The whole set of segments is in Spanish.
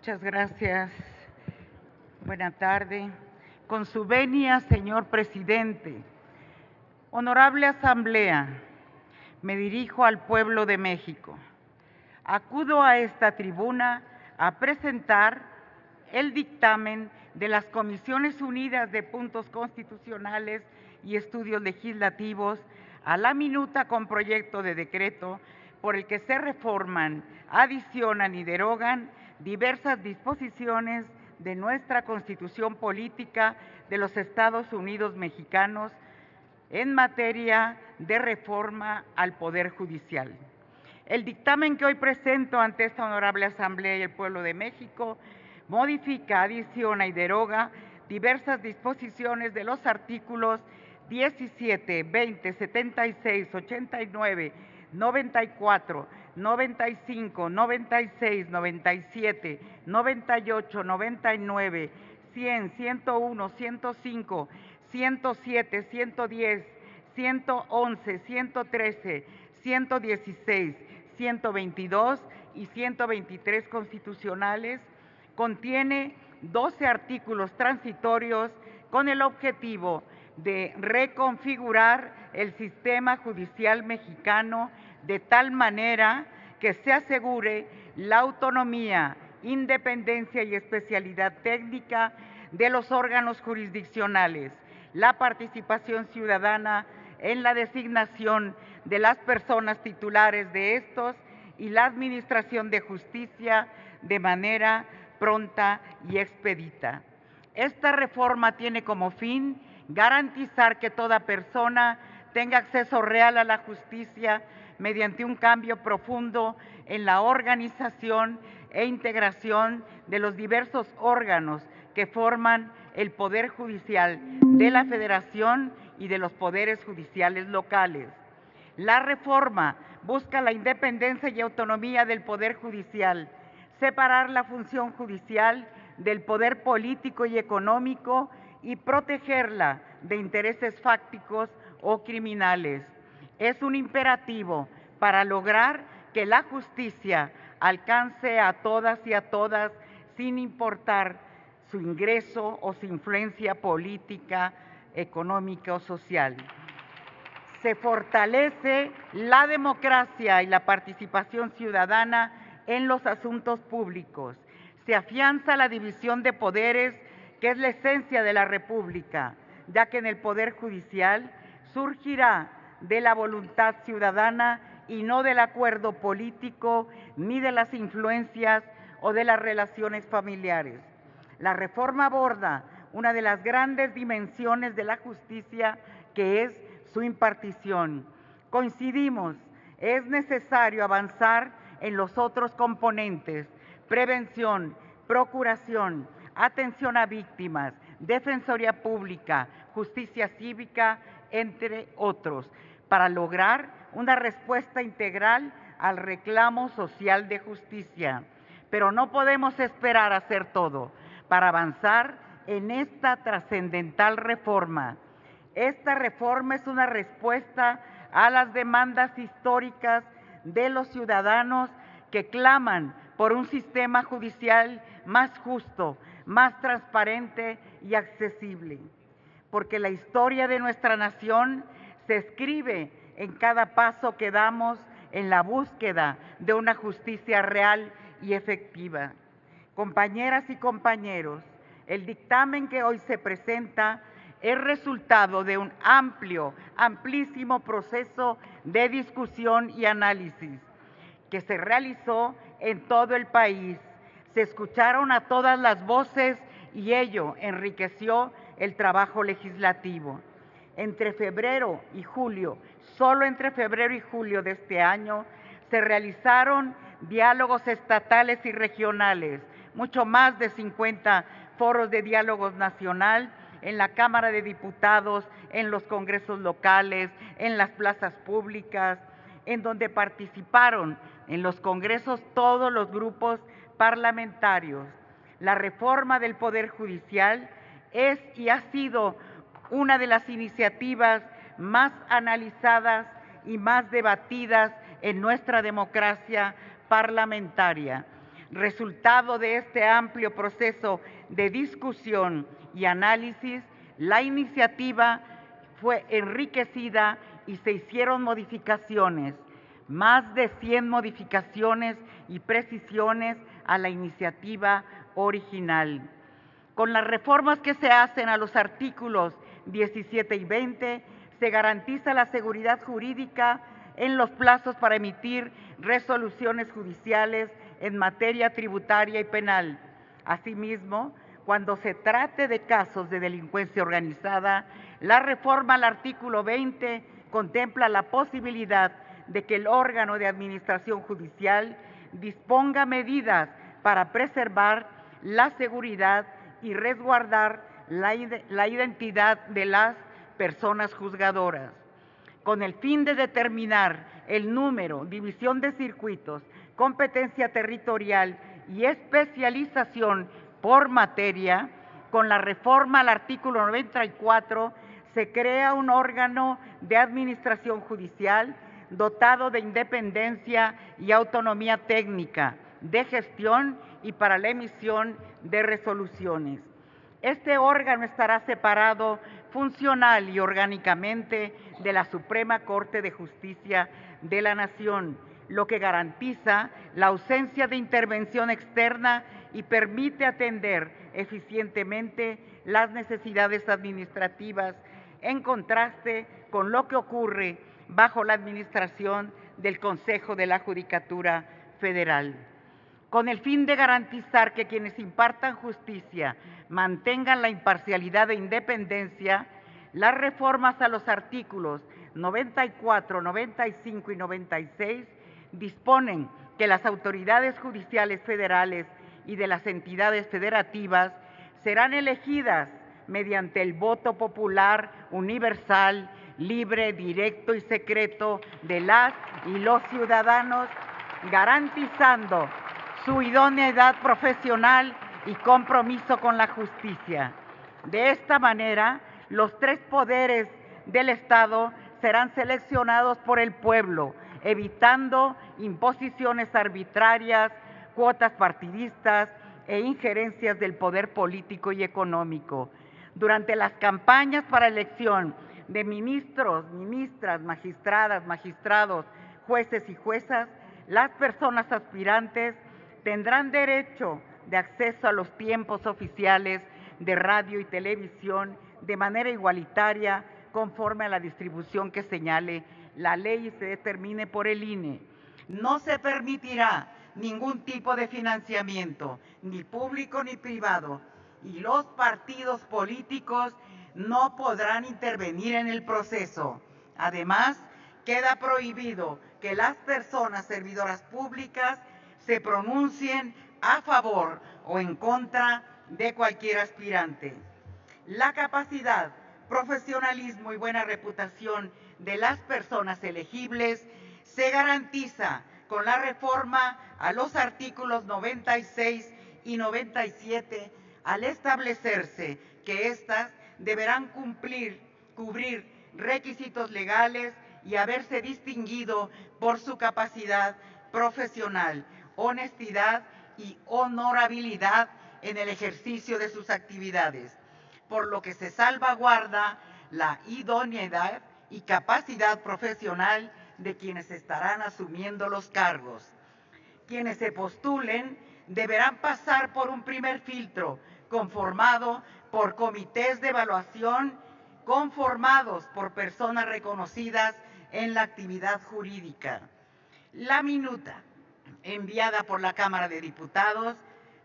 Muchas gracias. Buena tarde. Con su venia, señor presidente, honorable asamblea, me dirijo al pueblo de México. Acudo a esta tribuna a presentar el dictamen de las Comisiones Unidas de Puntos Constitucionales y Estudios Legislativos a la minuta con proyecto de decreto por el que se reforman, adicionan y derogan diversas disposiciones de nuestra Constitución Política de los Estados Unidos Mexicanos en materia de reforma al Poder Judicial. El dictamen que hoy presento ante esta honorable Asamblea y el pueblo de México modifica, adiciona y deroga diversas disposiciones de los artículos 17, 20, 76, 89, 94, 95, 96, 97, 98, 99, 100, 101, 105, 107, 110, 111, 113, 116, 122 y 123 constitucionales. Contiene 12 artículos transitorios con el objetivo de reconfigurar el sistema judicial mexicano de tal manera que se asegure la autonomía, independencia y especialidad técnica de los órganos jurisdiccionales, la participación ciudadana en la designación de las personas titulares de estos y la administración de justicia de manera pronta y expedita. Esta reforma tiene como fin garantizar que toda persona tenga acceso real a la justicia mediante un cambio profundo en la organización e integración de los diversos órganos que forman el Poder Judicial de la Federación y de los poderes judiciales locales. La reforma busca la independencia y autonomía del Poder Judicial, separar la función judicial del poder político y económico y protegerla de intereses fácticos o criminales. Es un imperativo para lograr que la justicia alcance a todas y a todas sin importar su ingreso o su influencia política, económica o social. Se fortalece la democracia y la participación ciudadana en los asuntos públicos. Se afianza la división de poderes, que es la esencia de la República, ya que en el Poder Judicial surgirá de la voluntad ciudadana y no del acuerdo político, ni de las influencias o de las relaciones familiares. La reforma aborda una de las grandes dimensiones de la justicia, que es su impartición. Coincidimos, es necesario avanzar en los otros componentes: prevención, procuración, atención a víctimas, defensoría pública, justicia cívica, entre otros, para lograr una respuesta integral al reclamo social de justicia. Pero no podemos esperar a hacer todo para avanzar en esta trascendental reforma. Esta reforma es una respuesta a las demandas históricas de los ciudadanos que claman por un sistema judicial más justo, más transparente y accesible. Porque la historia de nuestra nación se escribe en cada paso que damos en la búsqueda de una justicia real y efectiva. Compañeras y compañeros, el dictamen que hoy se presenta es resultado de un amplísimo proceso de discusión y análisis que se realizó en todo el país. Se escucharon a todas las voces y ello enriqueció el trabajo legislativo. Entre febrero y julio, solo entre febrero y julio de este año, se realizaron diálogos estatales y regionales, mucho más de 50 foros de diálogos nacional en la Cámara de Diputados, en los congresos locales, en las plazas públicas, en donde participaron en los congresos todos los grupos parlamentarios. La reforma del Poder Judicial es y ha sido una de las iniciativas más analizadas y más debatidas en nuestra democracia parlamentaria. Resultado de este amplio proceso de discusión y análisis, la iniciativa fue enriquecida y se hicieron modificaciones, más de 100 modificaciones y precisiones a la iniciativa original. Con las reformas que se hacen a los artículos 17 y 20, se garantiza la seguridad jurídica en los plazos para emitir resoluciones judiciales en materia tributaria y penal. Asimismo, cuando se trate de casos de delincuencia organizada, la reforma al artículo 20 contempla la posibilidad de que el órgano de administración judicial disponga medidas para preservar la seguridad y resguardar la identidad de las personas juzgadoras. Con el fin de determinar el número, división de circuitos, competencia territorial y especialización por materia, con la reforma al artículo 94 se crea un órgano de administración judicial dotado de independencia y autonomía técnica, de gestión y para la emisión de resoluciones. Este órgano estará separado funcional y orgánicamente de la Suprema Corte de Justicia de la Nación, lo que garantiza la ausencia de intervención externa y permite atender eficientemente las necesidades administrativas, en contraste con lo que ocurre bajo la administración del Consejo de la Judicatura Federal. Con el fin de garantizar que quienes impartan justicia mantengan la imparcialidad e independencia, las reformas a los artículos 94, 95 y 96 disponen que las autoridades judiciales federales y de las entidades federativas serán elegidas mediante el voto popular universal, libre, directo y secreto de las y los ciudadanos, garantizando su idoneidad profesional y compromiso con la justicia. De esta manera, los tres poderes del Estado serán seleccionados por el pueblo, evitando imposiciones arbitrarias, cuotas partidistas e injerencias del poder político y económico. Durante las campañas para elección de ministros, ministras, magistradas, magistrados, jueces y juezas, las personas aspirantes tendrán derecho de acceso a los tiempos oficiales de radio y televisión de manera igualitaria conforme a la distribución que señale la ley y se determine por el INE. No se permitirá ningún tipo de financiamiento, ni público ni privado, y los partidos políticos no podrán intervenir en el proceso. Además, queda prohibido que las personas servidoras públicas se pronuncien a favor o en contra de cualquier aspirante. La capacidad, profesionalismo y buena reputación de las personas elegibles se garantiza con la reforma a los artículos 96 y 97 al establecerse que éstas deberán cubrir requisitos legales y haberse distinguido por su capacidad profesional, honestidad y honorabilidad en el ejercicio de sus actividades, por lo que se salvaguarda la idoneidad y capacidad profesional de quienes estarán asumiendo los cargos. Quienes se postulen deberán pasar por un primer filtro conformado por comités de evaluación conformados por personas reconocidas en la actividad jurídica. La minuta enviada por la Cámara de Diputados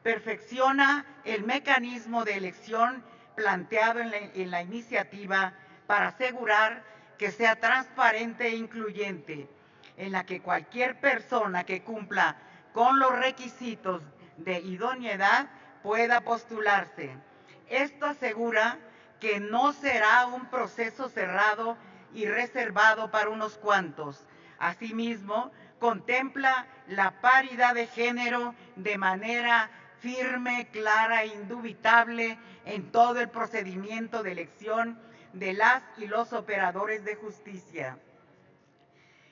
perfecciona el mecanismo de elección planteado en la iniciativa para asegurar que sea transparente e incluyente, en la que cualquier persona que cumpla con los requisitos de idoneidad pueda postularse. Esto asegura que no será un proceso cerrado y reservado para unos cuantos. Asimismo, contempla la paridad de género de manera firme, clara e indubitable en todo el procedimiento de elección de las y los operadores de justicia.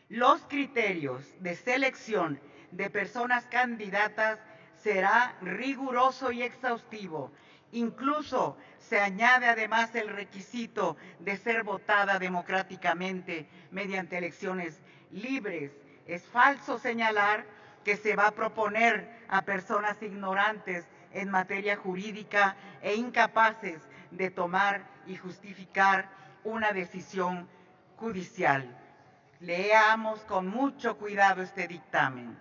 Los criterios de selección de personas candidatas será riguroso y exhaustivo. Incluso se añade además el requisito de ser votada democráticamente mediante elecciones libres. Es falso señalar que se va a proponer a personas ignorantes en materia jurídica e incapaces de tomar y justificar una decisión judicial. Leamos con mucho cuidado este dictamen.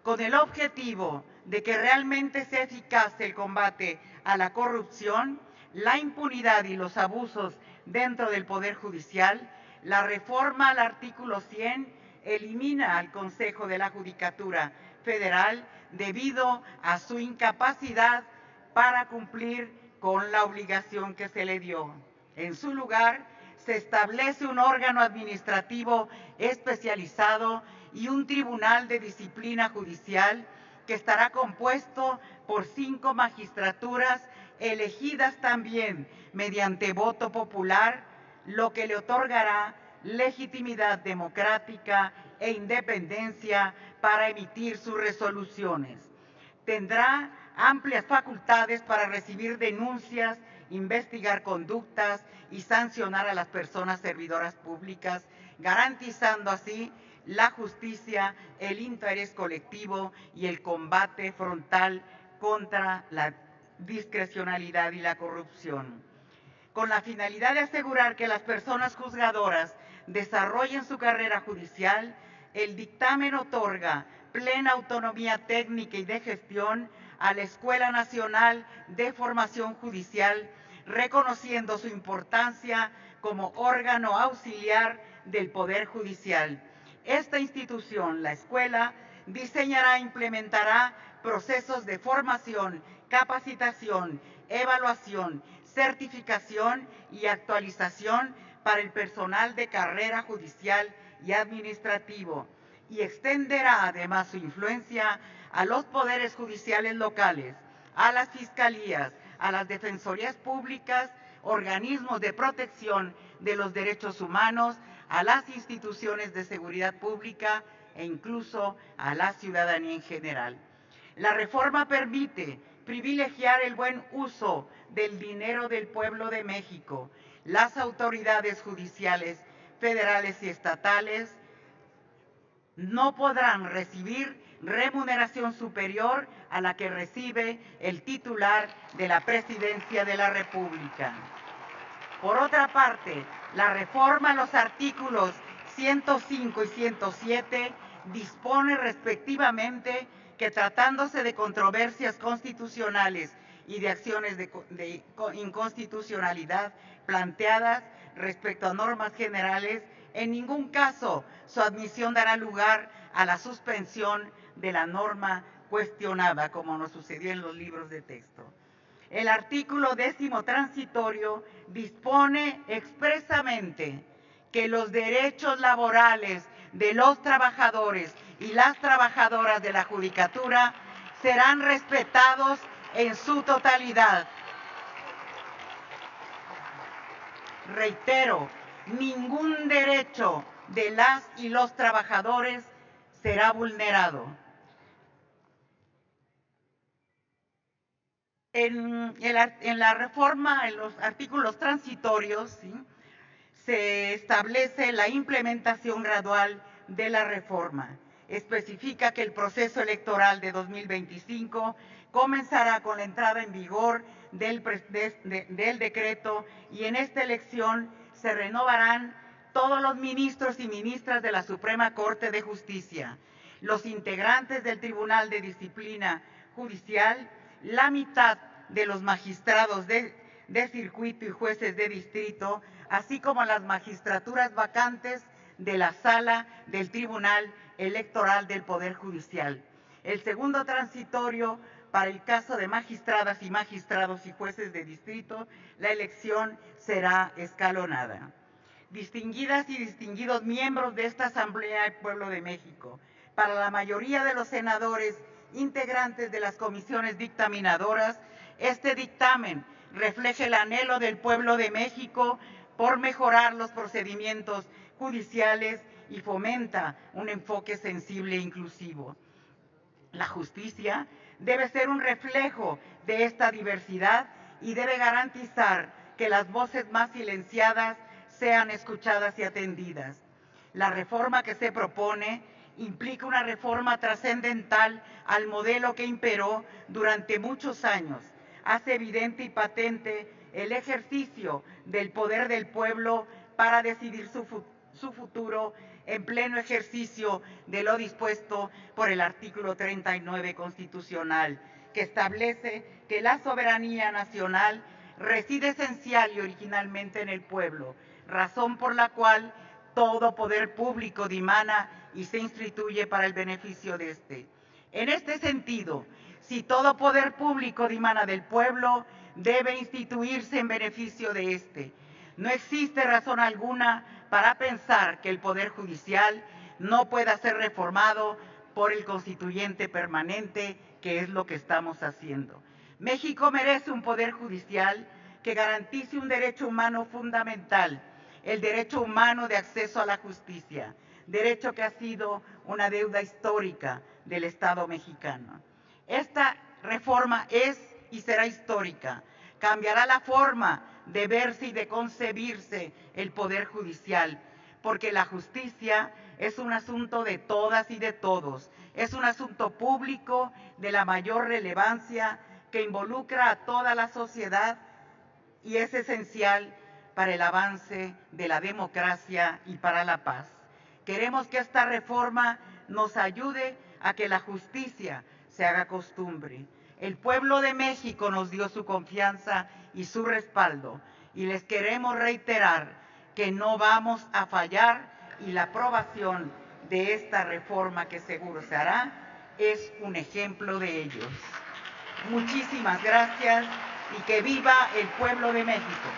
Con el objetivo de que realmente sea eficaz el combate a la corrupción, la impunidad y los abusos dentro del Poder Judicial, la reforma al artículo 100 elimina al Consejo de la Judicatura Federal debido a su incapacidad para cumplir con la obligación que se le dio. En su lugar, se establece un órgano administrativo especializado y un tribunal de disciplina judicial que estará compuesto por 5 magistraturas elegidas también mediante voto popular, lo que le otorgará legitimidad democrática e independencia para emitir sus resoluciones. Tendrá amplias facultades para recibir denuncias, investigar conductas y sancionar a las personas servidoras públicas, garantizando así la justicia, el interés colectivo y el combate frontal contra la discrecionalidad y la corrupción. Con la finalidad de asegurar que las personas juzgadoras desarrollen su carrera judicial, el dictamen otorga plena autonomía técnica y de gestión a la Escuela Nacional de Formación Judicial, reconociendo su importancia como órgano auxiliar del Poder Judicial. Esta institución, la escuela, diseñará e implementará procesos de formación, capacitación, evaluación, certificación y actualización para el personal de carrera judicial y administrativo, y extenderá además su influencia a los poderes judiciales locales, a las fiscalías, a las defensorías públicas, organismos de protección de los derechos humanos, a las instituciones de seguridad pública e incluso a la ciudadanía en general. La reforma permite privilegiar el buen uso del dinero del pueblo de México. Las autoridades judiciales federales y estatales no podrán recibir remuneración superior a la que recibe el titular de la Presidencia de la República. Por otra parte, la reforma a los artículos 105 y 107 dispone respectivamente que, tratándose de controversias constitucionales y de acciones de inconstitucionalidad planteadas respecto a normas generales, en ningún caso su admisión dará lugar a la suspensión de la norma cuestionada, como nos sucedió en los libros de texto. El artículo 10º transitorio dispone expresamente que los derechos laborales de los trabajadores y las trabajadoras de la Judicatura serán respetados en su totalidad. Reitero, ningún derecho de las y los trabajadores será vulnerado. En la reforma, en los artículos transitorios, ¿sí?, se establece la implementación gradual de la reforma. Especifica que el proceso electoral de 2025 comenzará con la entrada en vigor del decreto, y en esta elección se renovarán todos los ministros y ministras de la Suprema Corte de Justicia, los integrantes del Tribunal de Disciplina Judicial, la mitad de los magistrados de circuito y jueces de distrito, así como las magistraturas vacantes de la Sala del Tribunal Electoral del Poder Judicial. El segundo transitorio, para el caso de magistradas y magistrados y jueces de distrito, la elección será escalonada. Distinguidas y distinguidos miembros de esta Asamblea del Pueblo de México, para la mayoría de los senadores integrantes de las comisiones dictaminadoras, este dictamen refleja el anhelo del pueblo de México por mejorar los procedimientos judiciales y fomenta un enfoque sensible e inclusivo. La justicia debe ser un reflejo de esta diversidad y debe garantizar que las voces más silenciadas sean escuchadas y atendidas. La reforma que se propone implica una reforma trascendental al modelo que imperó durante muchos años. Hace evidente y patente el ejercicio del poder del pueblo para decidir su futuro en pleno ejercicio de lo dispuesto por el artículo 39 constitucional, que establece que la soberanía nacional reside esencial y originalmente en el pueblo, razón por la cual todo poder público dimana y se instituye para el beneficio de éste. En este sentido, si todo poder público dimana del pueblo, debe instituirse en beneficio de éste. No existe razón alguna para pensar que el Poder Judicial no pueda ser reformado por el constituyente permanente, que es lo que estamos haciendo. México merece un Poder Judicial que garantice un derecho humano fundamental, el derecho humano de acceso a la justicia, derecho que ha sido una deuda histórica del Estado mexicano. Esta reforma es y será histórica. Cambiará la forma de verse y de concebirse el Poder Judicial, porque la justicia es un asunto de todas y de todos, es un asunto público de la mayor relevancia que involucra a toda la sociedad y es esencial para el avance de la democracia y para la paz. Queremos que esta reforma nos ayude a que la justicia se haga costumbre. El pueblo de México nos dio su confianza y su respaldo y les queremos reiterar que no vamos a fallar y la aprobación de esta reforma, que seguro se hará, es un ejemplo de ellos. Muchísimas gracias y que viva el pueblo de México.